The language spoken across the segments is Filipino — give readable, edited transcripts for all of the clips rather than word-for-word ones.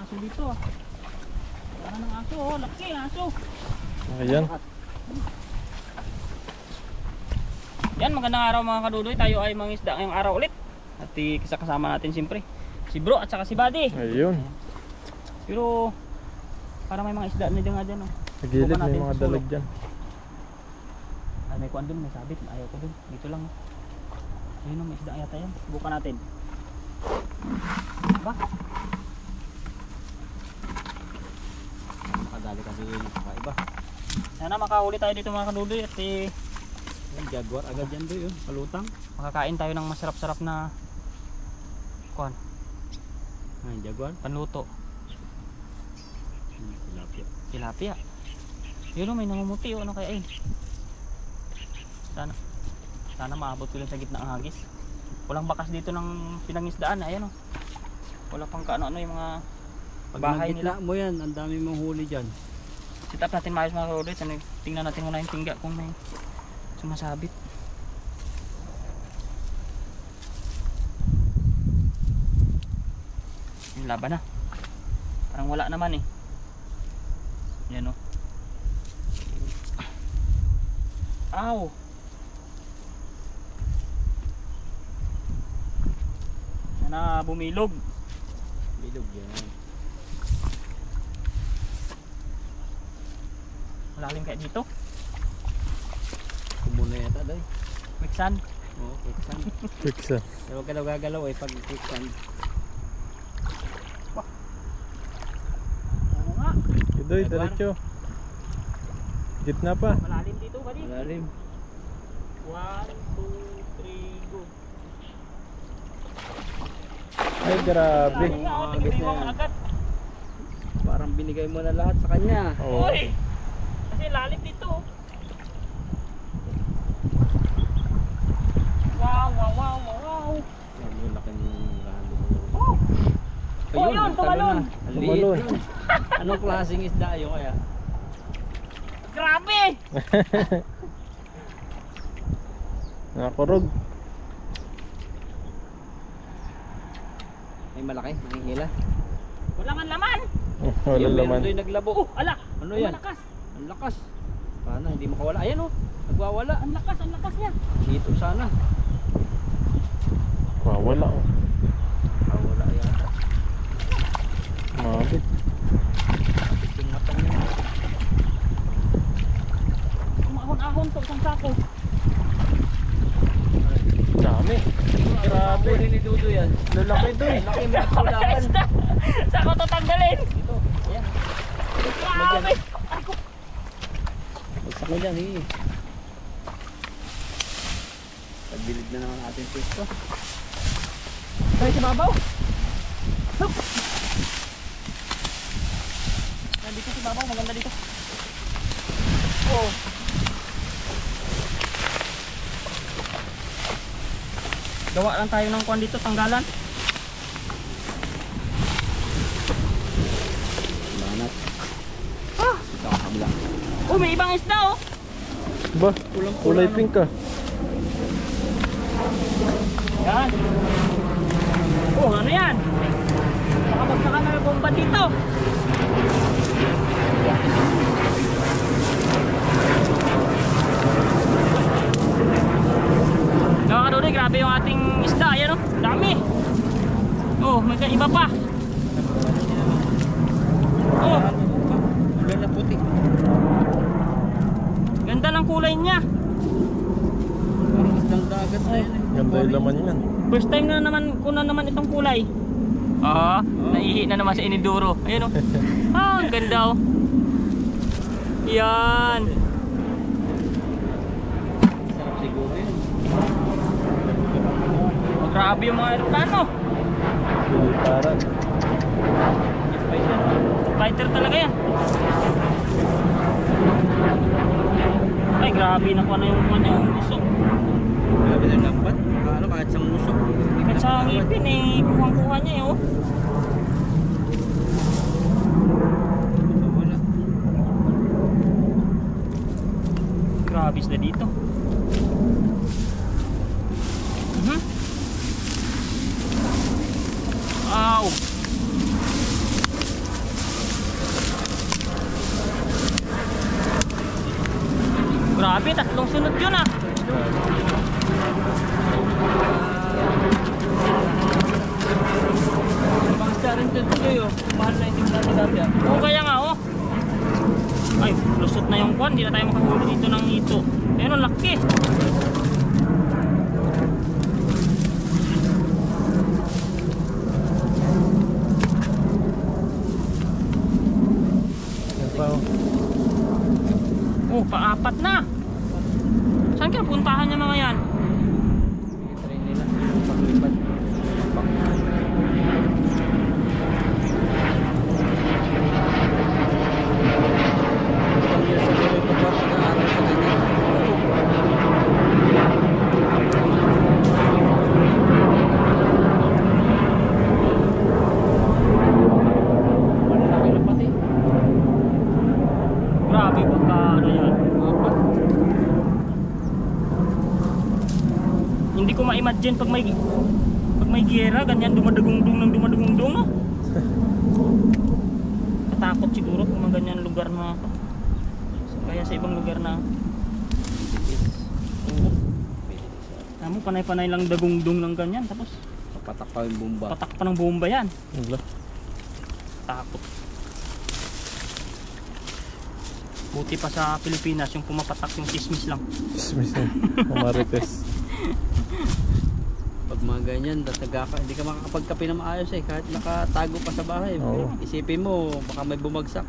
aso dito ah. Wala ng aso oh, laki aso. Ayan. Yan, magandang araw mga kadudoy. Tayo ay mangisda ngayong araw ulit. At kasama natin siyempre si bro at saka si buddy. Ayun. Pero para may mga isda na dyan nga dyan oh. Nagilid may mga dalag dyan. Ay may kuwan dun, may sabit. Ayaw ko dun, dito lang oh. Ayun oh, may isda yata yan. Subukan natin. Ba? Nakadali kasi iba. Sana makahuli tayo dito mga kadudoy. At jaguar agad yan doy oh, palutang. Makakain tayo ng masarap-sarap na kuwan. Ay, jaguar, panluto. Tilapia. Tilapia. Yun oh, may namumuti oh, ano kaya yun? Sana maabot ko lang sa gitna ang hagis. Walang bakas dito ng pinangisdaan, ayan oh. Wala pang kaano-ano yung mga bahay nila. Mo yan, ang dami mong huli dyan. Sit up natin maayos mga kadudoy. Tingnan natin muna yung tingga kung may sumasabit. Yung laban na. Parang wala naman eh. Yan o. Aw! Sana bumilog. Bilog yan. Malalim kaya dito. Kumuna yata doy. Quicksand. Oo, quicksand. Quicksand. Pero galaw-galaw eh pag quicksand. Oo nga. Idoy, diretso. Gitna pa. Malalim dito buddy. Malalim. 1, 2, 3, go. Ay, grabe. Tingnan mo agad. Parang binigay mo na lahat sa kanya. Oo. Uy! Kasi lalim dito. Wow, wow, wow, wow. Yan yung laki ng ralo. Oh! Oh, yun, tumalon. Tumalon. Anong klaseng isda yun kaya? Grabe! Nakakurog. May malaki, manghihila. Wala man laman. Wala Yung laman. meron doy naglabo. Oh, ala. Ano yan? Ang lakas. Ang lakas. Paano, hindi makawala. Ayan oh, nagwawala. Ang lakas niya. Dito sana. Wala. Oh. Makawala yata. Mabit. Yung mata niya. Umahon-ahon to isang sako. Dami. Grabe. Huli ni Dudo yan. Lalaki doy. Laki mo kulakan. Sako to tanggalin. Dito, ayan. Grabe. Ay ko. Bagsak mo dyan, eh. Pagbilid na naman ating pwesto. Tayo sa babaw. Hup. Nandito si babaw, maganda dito. Oh. Gawa lang tayo ng kuwan dito, tanggalan. Banat. Ah! Ito ang kabila. Oh, may ibang isda oh. Ba, kulay pink ka. Yan. Oh, ano yan? Makabagsakan na yung bomba dito. Nakakaduloy, grabe yung ating isda. Ayan oh, dami. Oh, may iba pa. Oh, Ulan na puti. ganda ng kulay niya. Parang isdang dagat na yan eh. Ganda yung laman yan. First time na naman ko na naman itong kulay. Ah, naihi na naman sa iniduro. Ayun oh. Ah, ang ganda oh. Yan. Sarap siguro yun. Oh, grabe yung mga aeroplano. Pilitaran. Fighter talaga yan. Ay, grabe na na yung kanya usok. Grabe na lambat. Ano kahit sa musok. Kahit sa ngipin eh, kuhang-kuha niya eh oh. Wala. Grabe sila dito. Ow! yun ah. Pang-star rin dito oh. Mahal na itim natin dati ah. Oo, kaya nga oh. Ay, lusot na yung kwan. Hindi na tayo makahuli dito ng ito. Ayun, ang laki. Yan pa oh. Oh, paapat na. Saan kaya puntahan niya mga yan? Try nila. Paglipad. Ilang years ago yung pagpapag-aaral sa ganyan. Malaki na pati. Grabe pagka ano yan. Apat. Hindi ko ma-imagine pag may giyera, ganyan dumadagungdung ng dumadagungdung no? Katakot siguro kung mga ganyan lugar na kaya sa ibang lugar na mo panay-panay lang dagungdung ng ganyan tapos Papatak pa yung bomba. patak pa ng bomba yan. Wala. Takot. Buti pa sa Pilipinas yung pumapatak yung chismis lang. Dismiss na. Marites. Pag mga ganyan, hindi ka makakapagkape na maayos eh. Kahit nakatago pa sa bahay. Oo. Isipin mo, baka may bumagsak.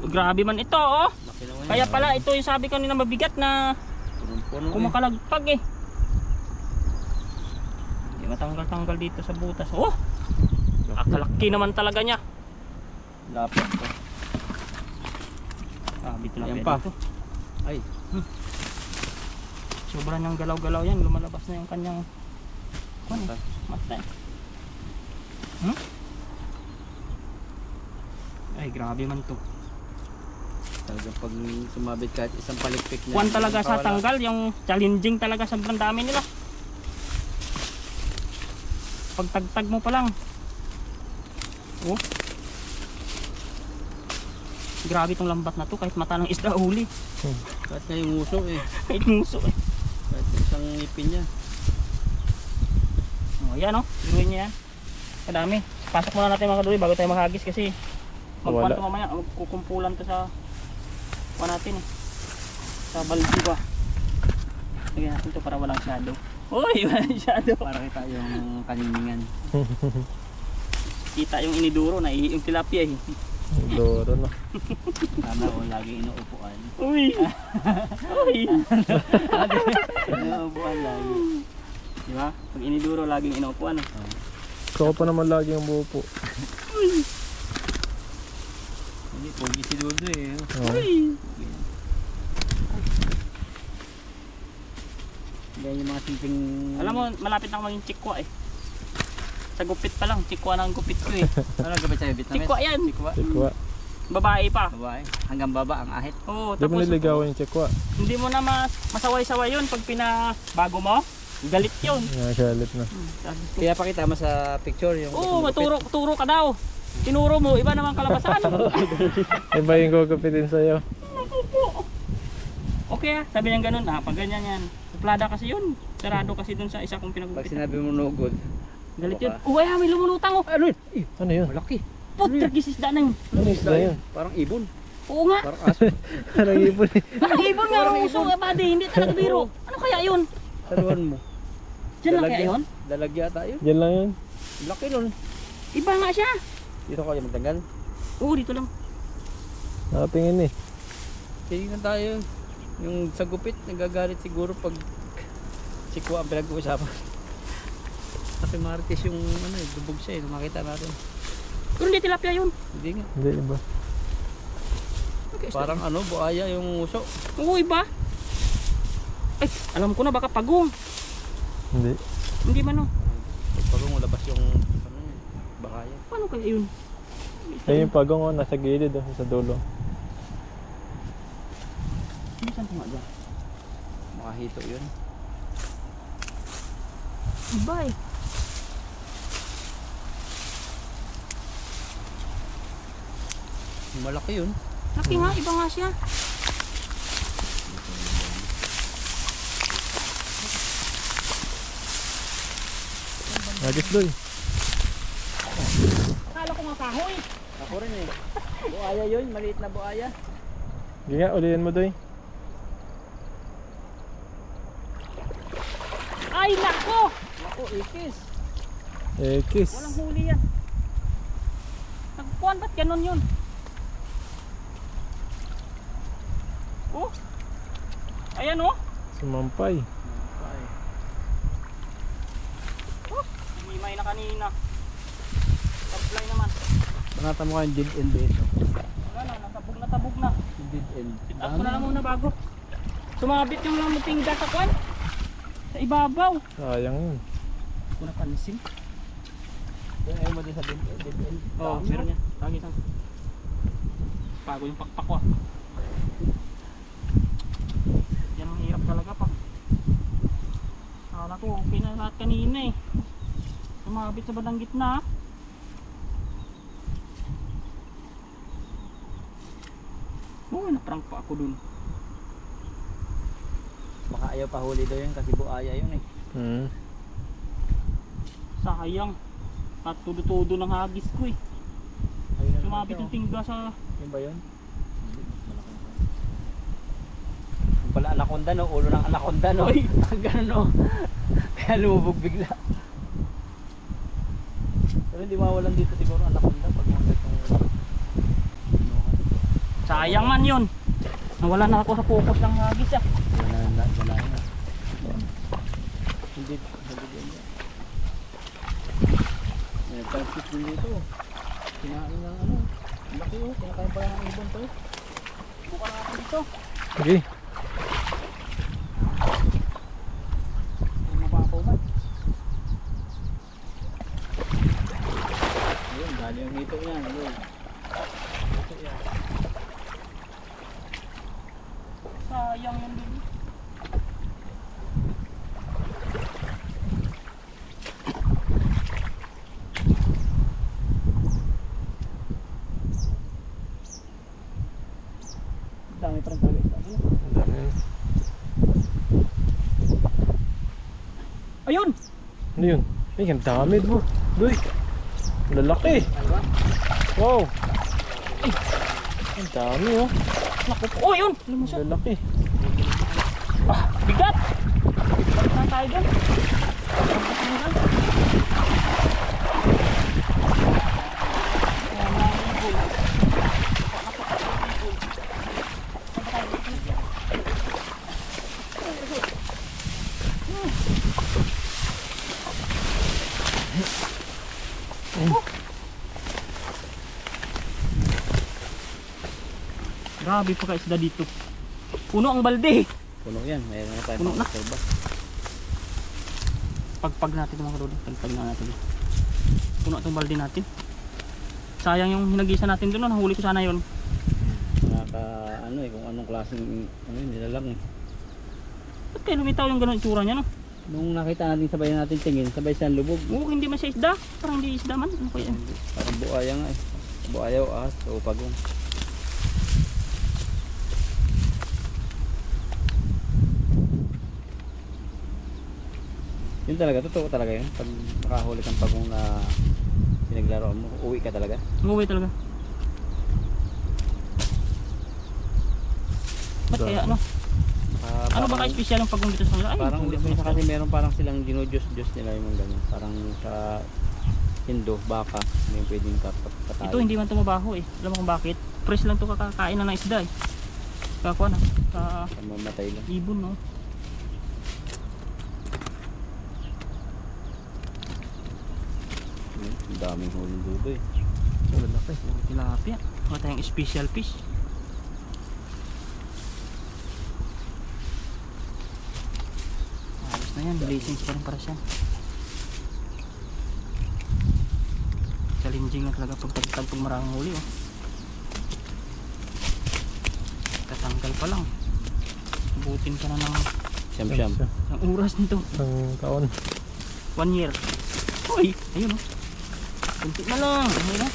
Grabe man ito oh. Laki naman Kaya yan. pala ito yung sabi kanina mabigat na Punong-puno eh. kumakalagpag eh. Hindi matanggal-tanggal dito sa butas. Oh! Akalaki naman talaga niya. Lapot to. Grabe talaga Yan pa. dito. Ay, Sobra niyang galaw-galaw yan. Lumalabas na yung kanyang mata. mata. Ay, grabe man to. Talagang pag sumabit kahit isang palikpik na. Kuwan talaga sa Kawala. tanggal. Yung challenging talaga sa sobrang dami nila. Pag tagtag mo pa lang. Oh. Grabe tong lambat na to. Kahit mata ng isda huli. Kahit nga yung uso eh. Kahit nguso eh. Kahit isang ngipin niya. Oh, yan oh. Luwin niya yan. Kadami. Pasok muna natin mga kaduloy bago tayo maghagis kasi magkuhan Wala. to mamaya. Magkukumpulan to sa kuha natin eh. Sa baldi ba. Lagyan natin to para walang shadow. Uy! Walang shadow. Para kita yung kaniningan. Kita yung iniduro na yung tilapia eh. Doro na. Sana o laging inuupuan. Uy! Uy! Inuupuan lagi. Di ba? Pag iniduro laging inuupuan eh. Ako pa naman lagi ang buo po. Hindi, pogi si Dudo eh. Oo. Uy! Yan yung mga simpleng... Alam mo, malapit na ako maging chikwa eh. Sa gupit pa lang, chikwa na ang gupit ko eh. Ano gabay sa'yo? Vietnamese? Chikwa yan. Chikwa? Chekwa. Babae pa. Babae. Hanggang baba ang ahit. Oo, Di mo tapos niligawan yung chekwa. hindi mo na masaway-saway yun pag pinabago mo. Galit yun. Nagalit na. Sabi ko, Kaya pakita mo sa picture yung... oo, turo ka daw. Tinuro mo, iba naman kalabasan. Iba yung gugupitin sa'yo. Okay ah, sabi niya ganun pag ganyan yan. Suplada kasi yun. Sarado kasi dun sa isa kong Pag pinagupit. sinabi mo no good. Galit yun. Uy, may lumulutang oh. Ano yun? Ano yun? Malaki. Putragis isda na yun. Ano isda yun? Parang ibon. Oo nga. Parang aso. Parang ibon eh. Parang ibon nga ang uso eh, buddy. Hindi talaga biro. Ano kaya yun? Saluhan mo. Diyan lang kaya yun? Dalagya tayo. Yan lang yun. Laki nun. Iba nga siya. Dito kayo magtanggal. Oo, dito lang. Nakatingin eh. Tingnan tayo. Yung sa gupit, nagagalit siguro pag sikwa ang pinag-uusapan. Kasi marites yung ano eh, dubog siya eh. Makita natin. Pero hindi tilapia yun. Hindi nga. Hindi, iba. Okay, Parang ano, buaya yung uso. oo, iba. Ay, alam ko na baka pagong. Hindi. Hindi man oh. Pag lumabas yung ano, bahaya. Paano kaya yun? Kaya yung pagong oh, nasa gilid oh, sa dulo. Saan ko nga dyan? Makahito yun. Iba eh. Malaki yun. Laki nga, iba nga siya. Agis doy. Akala ko nga kahoy. Ako rin eh. Buaya yun, maliit na buaya. Sige nga, ulihin mo doy. Ay, nako! Ako, ikis. Kiss. Walang huli yan. Nagpuan, ba't ganun yun? Oh! Ayan oh! Sumampay. Oh! Umimay na kanina. Supply naman. Panata mo kayong dead end dito. Wala na, natabog na. Dead end. Sit up ko na lang muna bago. Sumabit yung mga mutingga sa kwan. Sa ibabaw. Sayang yun. Hindi ko napansin. Ayaw mo din sa dead end. Oo, meron yan. Lagi lang. Pago yung pakpak ko ah. Yan ang hirap talaga pag akala ko okay na lahat kanina eh. Sumabit sa bandang gitna ah. Oo, naprank pa ako dun. Baka ayaw pa huli daw yun kasi buaya yun eh. Sayang. At tudo-tudo ng hagis ko eh. Sumabit yung tingga sa... Yun ba yun? Yung pala anaconda no, ulo ng anaconda no. Oy! Ganun no. Kaya lumubog bigla. Pero hindi mawalan dito siguro anaconda pag mga itong... Sayang man yun. Nawala na ako sa focus ng hagis ah. Wala na. Hindi din yan. May plastic din dito. Kinain ng ano. Laki oh. Kinakain pala ng ibon to. Buka na ako dito. Sige. Ay, mababaw man. Ayun, dali yung hito yan. Ayun. Hito yan. Sayang yun din. Dami pa rin tagay. Ang dami yun. Ayun! Ano yun? Ay, ang dami bro. Doy. Lalaki. Wow. Ay, ang dami oh. Naku po. Oh, yun! Lumusot. Lalaki. Ah, bigat! Bigat na tayo dun. Grabe pa ka-isda dito. Puno ang balde. Puno yan. Mayroon na tayo. Puno na. Serba. Pagpag natin mga kalolo. Pagpag na natin. Puno itong balde natin. Sayang yung hinagisa natin doon. Nahuli ko sana yun. Naka ano eh. Kung anong klaseng ano yun. Nilalang eh. Ba't kayo lumitaw yung gano'ng itsura niya no? Nung nakita natin sabay natin tingin. Sabay siyang lubog. Oo, hindi man siya isda. Parang hindi isda man. Ano kaya? Parang buaya nga eh. Buaya o ahas o pagong. Yun talaga, totoo talaga yun. Pag makahuli kang pagong na pinaglaro mo, uwi ka talaga. Umuwi talaga. Ba't kaya ano? Ano ba kaya special ang pagong dito sa kanila? Ay, Parang huli minsan ko. kasi meron parang silang dinudiyos-diyos nila yung mga ganyan. Parang sa Hindo, baka, may pwedeng patay. Ito hindi man tumabaho eh. Alam mo kung bakit? Fresh lang to kakakain na ng isda eh. Kakuha na. Sa Mamatay lang. ibon no. Ang daming huling dudo eh. Lalaki. Puro tilapia. Wala tayong special fish. Ayos na yan. Blessings pa rin para siya. Challenging na talaga pag tagtagpong maraming huli oh. Katanggal pa lang. Abutin ka na ng Siyam-siyam. oras nito. Isang taon. 1 year. Uy! Ayun oh. Kunti na lang. Ayun oh.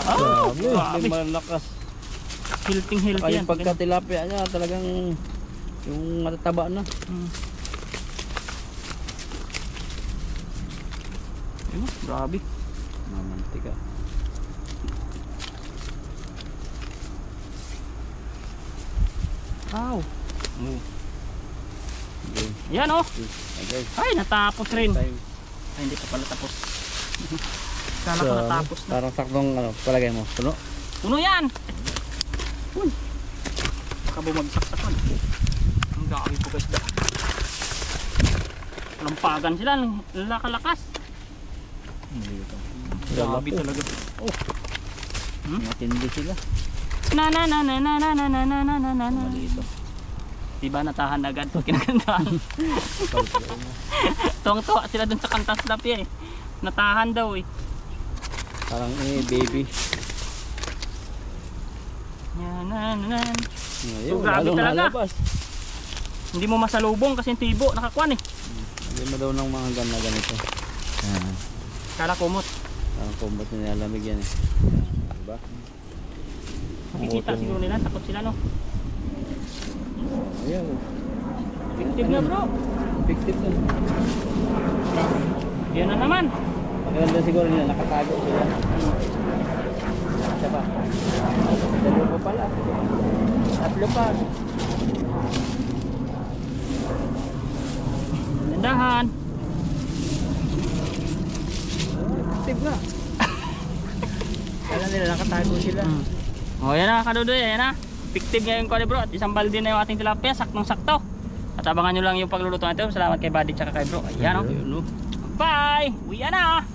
Oh! Grabe. May Grabe. malakas. Healthy Saka yan. yung pagka-tilapia niya talagang yung matataba na. Ayun, grabe. Mamantika. Wow. Oh. Okay. Yan oh. Okay. Ay, natapos rin. Time. Ay, hindi pa pala tapos. Kala ko natapos na. Parang saktong ano, palagay mo. Puno. Puno yan. Uy. Baka bumagsak sa kan. Ang dami po guys da. Lampagan sila. Lakalakas. Dito. Grabe talaga. Oh. Matindi sila. Na na na na na na na na na na na na na. Malito. Diba natahan agad pag kinakantahan. Tuwang-tuwa sila dun sa kantas lapi eh. Natahan daw eh. Parang baby. Yan, nan, nan. Ngayon, grabe lalong talaga. lalabas. Hindi mo masalubong kasi yung tibo nakakuan eh. Hindi mo daw ng mga gana ganito. Kala kumot. Parang kumbot na nilalamig yan eh. Diba? Makikita siguro nila, takot sila no. Ayan. Fictive na bro. Fictive na. Yan na naman. Maganda siguro nila, nakatago sila. Isa pa. Dalawa pa pala. Tatlo pa. Dandahan. Fictive na. Kala nila nakatago sila. Oh yan na kadudoy, yan na. Fictive ngayon ko bro at isang balde na yung ating tilapia, saktong sakto. At abangan nyo lang yung pagluluto natin. Salamat kay Buddy tsaka kay bro. Ayan o. Ayun, no? Bye! Uwi na!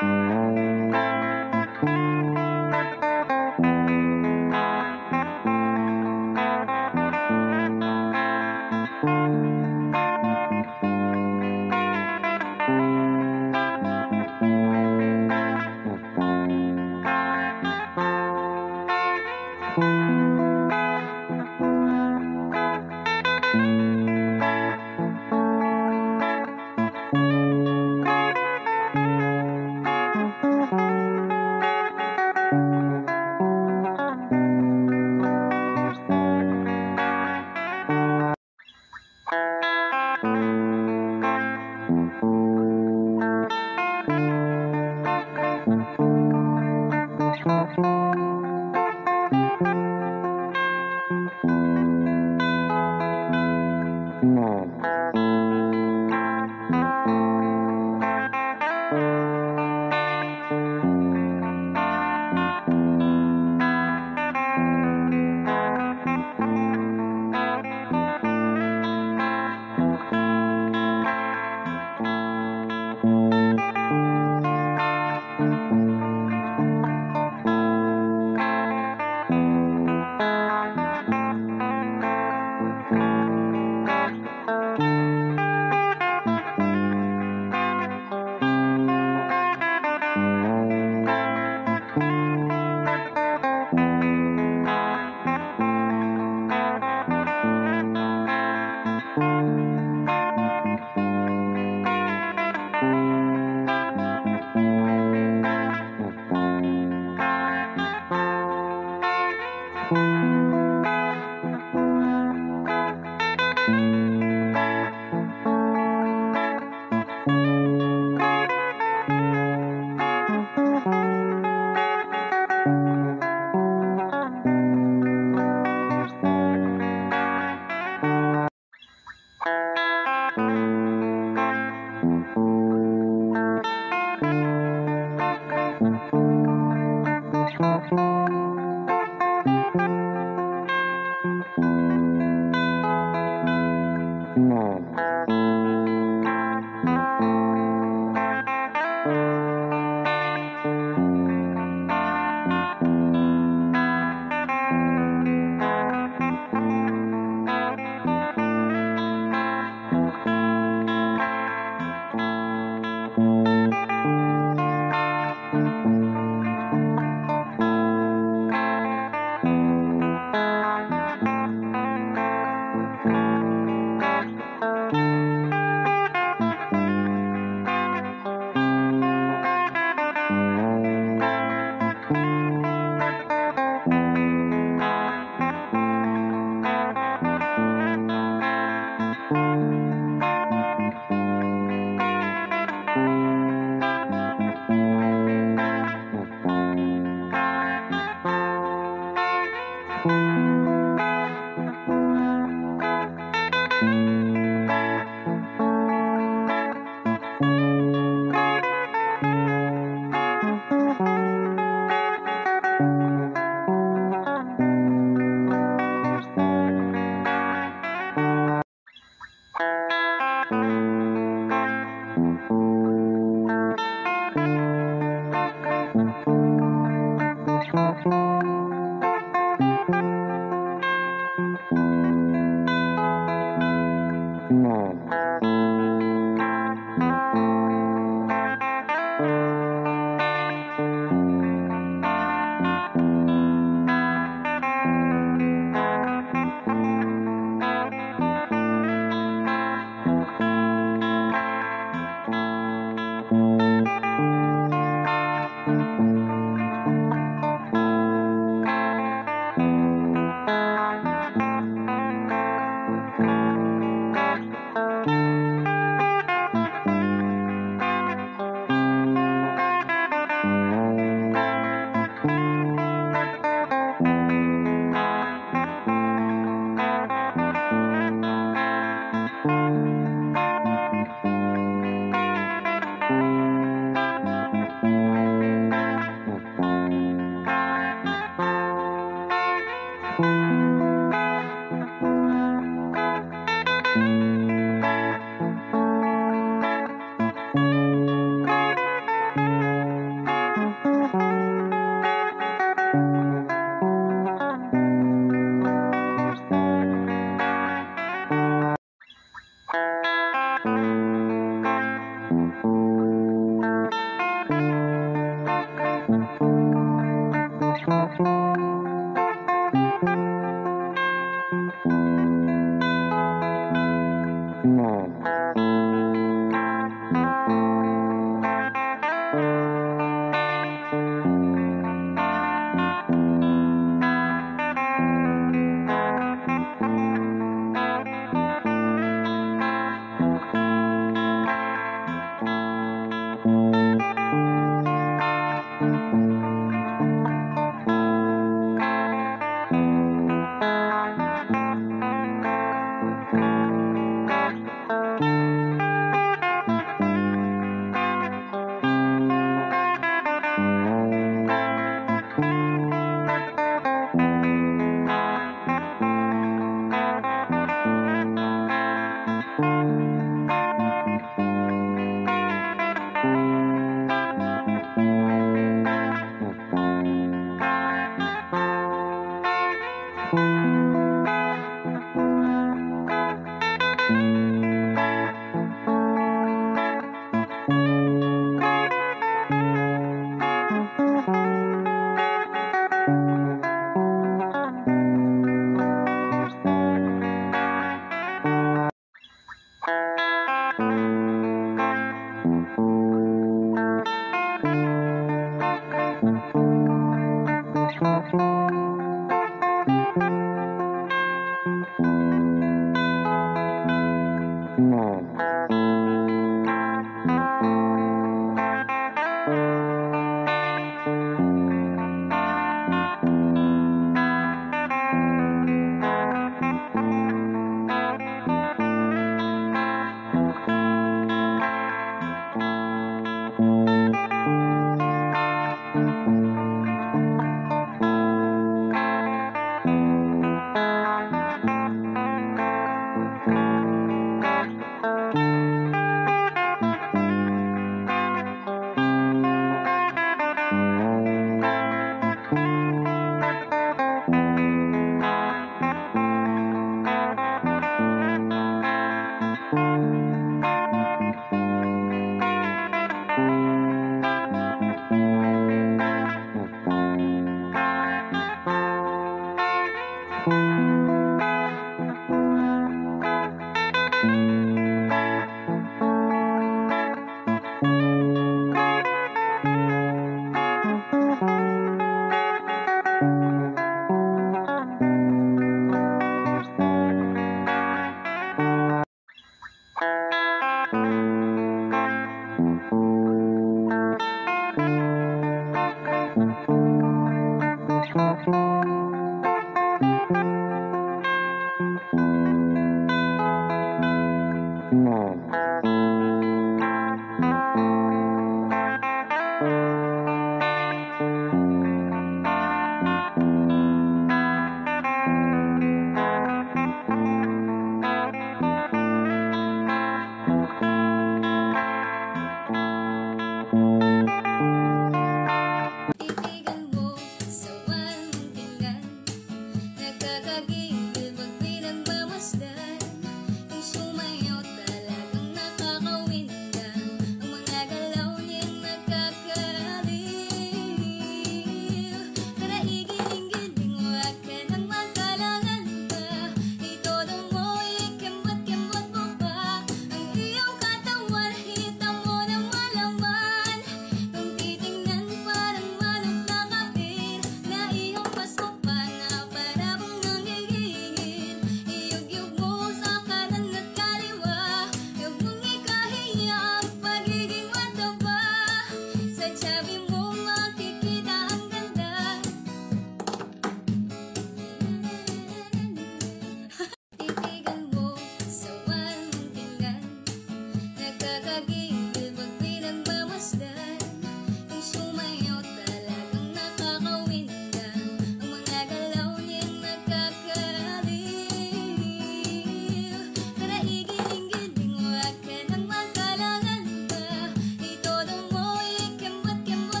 Kemot-kemot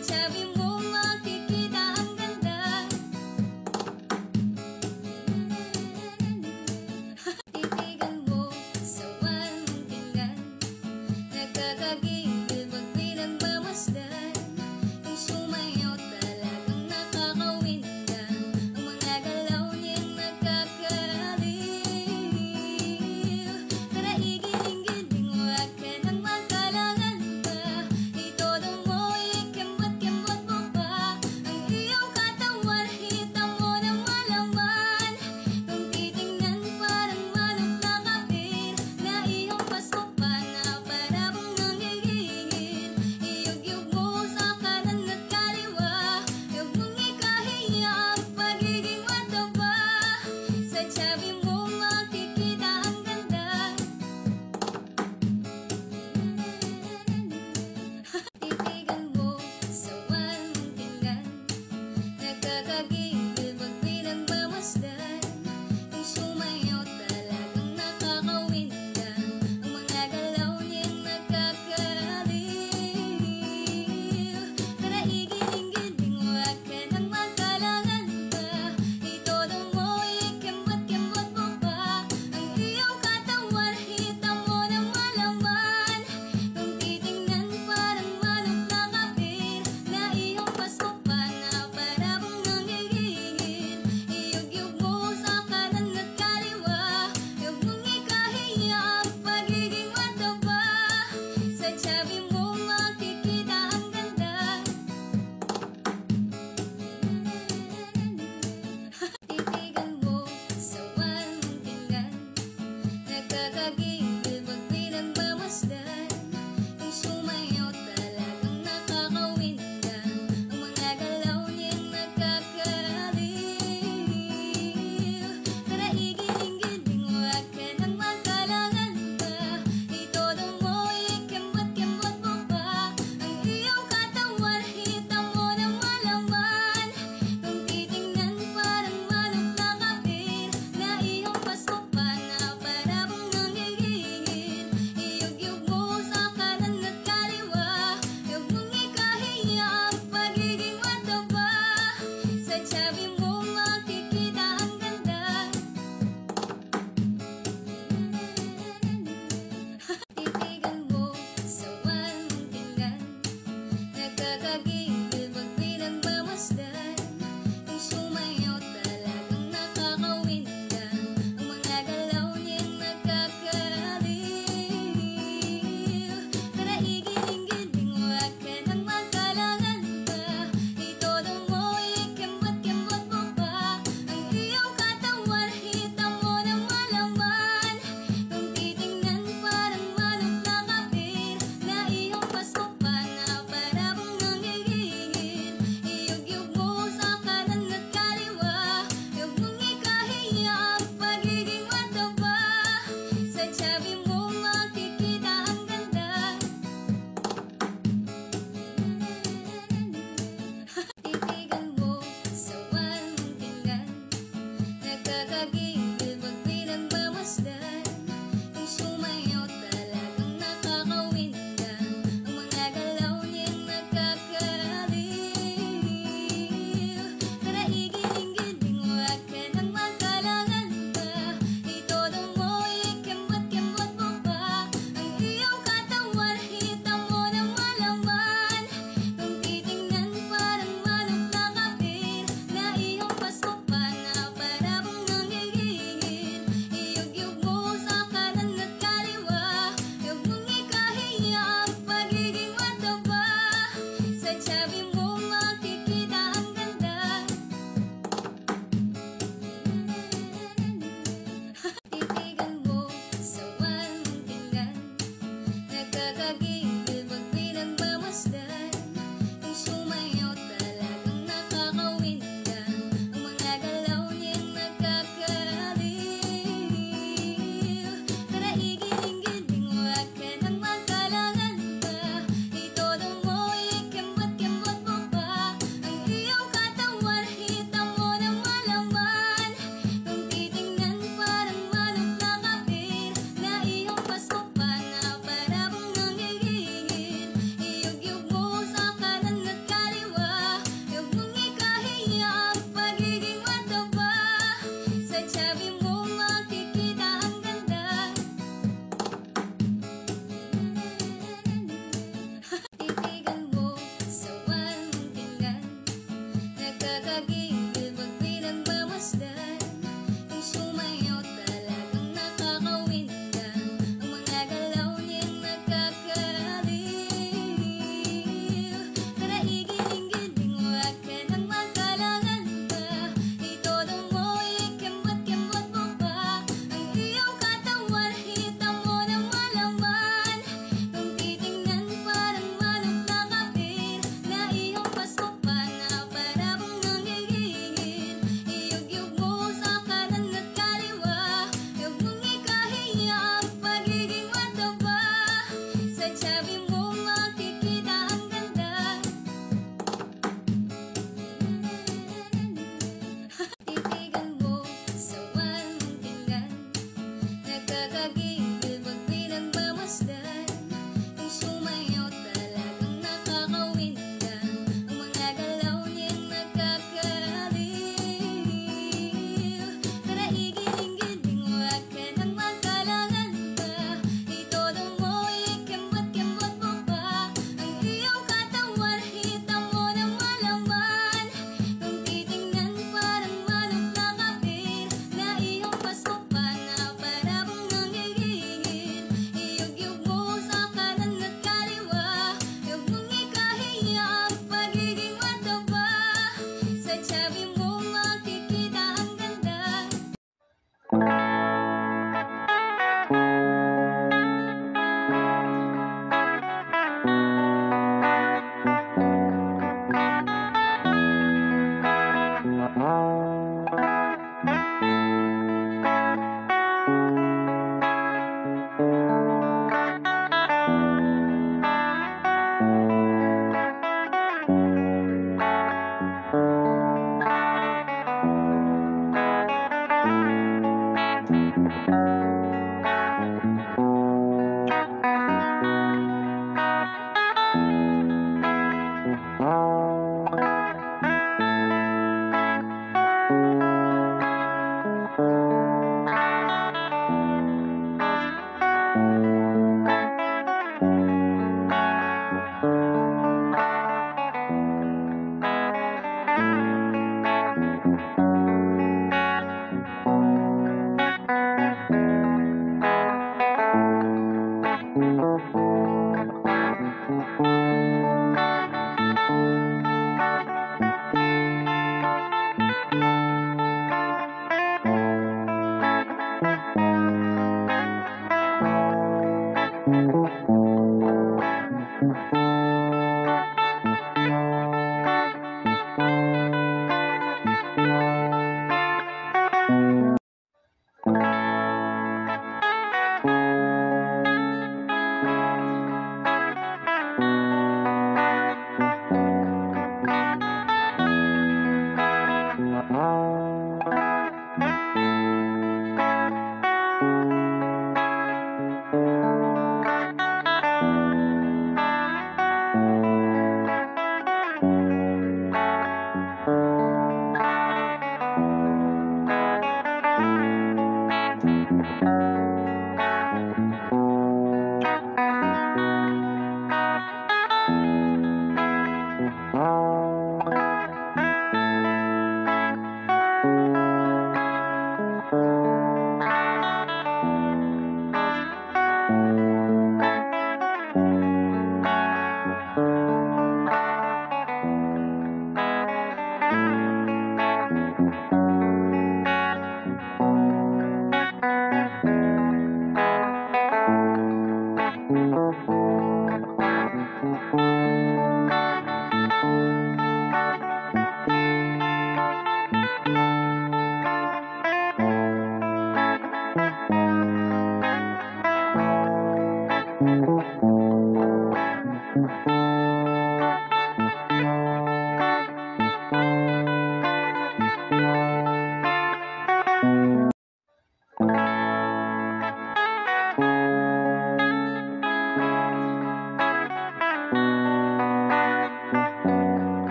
tabi mo makikita ang ganda. Titigan mo sa walang tingnan, nakakagigil pag pinagmamasdan. Yung sumayaw talagang nakakawinda, ang mga galaw niya'y nakakaaliw. Tara igiling-giling, huwag ka nang magkalangan pa. Itodo mo, ikembot-kembot mo pa ang iyong katawan, hita mo ng malaman. Kung titingnan parang manok na kapir, na iyong pasko pa na para bang nanggigigil. Iyug-yug mo sa kanan at kaliwa, huwag mong ikahiya ang pagiging mataba. Sa tabi mo makikita ang ganda. Titigan mo sa walang tingnan, nakakagigil pag pinagmamasdan. Yung sumayaw talagang nakakawinda, ang mga galaw niya'y nakakaaliw. Tara igiling-giling, huwag ka nang magkalangan pa. Itodo mo, ikembot-kembot mo pa ang iyong katawan, hita mo ng malaman. Kung titingnan parang manok na kapir, na iyong pasko pa na para bang nanggigigil. Iyug-yug mo sa kanan at kaliwa, huwag mong ikahiya ang pagiging mataba. Sa tabi mo makikita ang ganda. Titigan mo sa walang tingnan, nakakagigil pag pinagmamasdan. Yung sumayaw talagang nakakawinda, ang mga galaw niya'y nakakaaliw. Tara igiling-giling, huwag ka nang magkalangan pa. Itodo mo, ikembot-kembot mo pa ang iyong katawan, hita mo ng malaman. Kung titingnan parang manok na kapir, na iyong pasko pa na para bang nanggigigil. Iyug-yug mo sa kanan at kaliwa, huwag mong ikahiya ang pagiging mataba. Sa tabi mo makikita ang ganda. Titigan mo sa walang tingnan, nakakagigil pag pinagmamasdan. Yung sumayaw talagang nakakawinda, ang mga galaw niya'y nakakaaliw. Tara igiling-giling, huwag ka nang magkalangan pa. Itodo mo, ikembot-kembot mo pa ang iyong katawan, hita mo ng malaman. Kung titingnan parang manok na kapir, na iyong pasko pa na para bang nanggigigil. Iyug-yug mo sa kanan at kaliwa, huwag mong ikahiya ang pagiging mataba. Sa tabi mo makikita ang ganda. Titigan mo sa walang tingnan, nakakagigil pag pinagmamasdan. Yung sumayaw talagang nakakawinda, ang mga galaw niya'y nakakaaliw. Tara igiling-giling, huwag ka nang magkalangan pa. Itodo mo, ikembot-kembot mo pa ang iyong katawan, hita mo ng malaman. Kung titingnan parang manok na kapir, na iyong pasko pa na para bang nanggigigil. Iyug-yug mo sa kanan at kaliwa, huwag mong ikahiya ang pagiging mataba. Sa tabi mo makikita ang ganda. Titigan mo sa walang tingnan, nakakagigil pag pinagmamasdan. Yung sumayaw talagang nakakawinda, ang mga galaw niya'y nakakaaliw. Tara igiling-giling, huwag ka nang magkalangan pa. Itodo mo, ikembot-kembot mo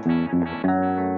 Thank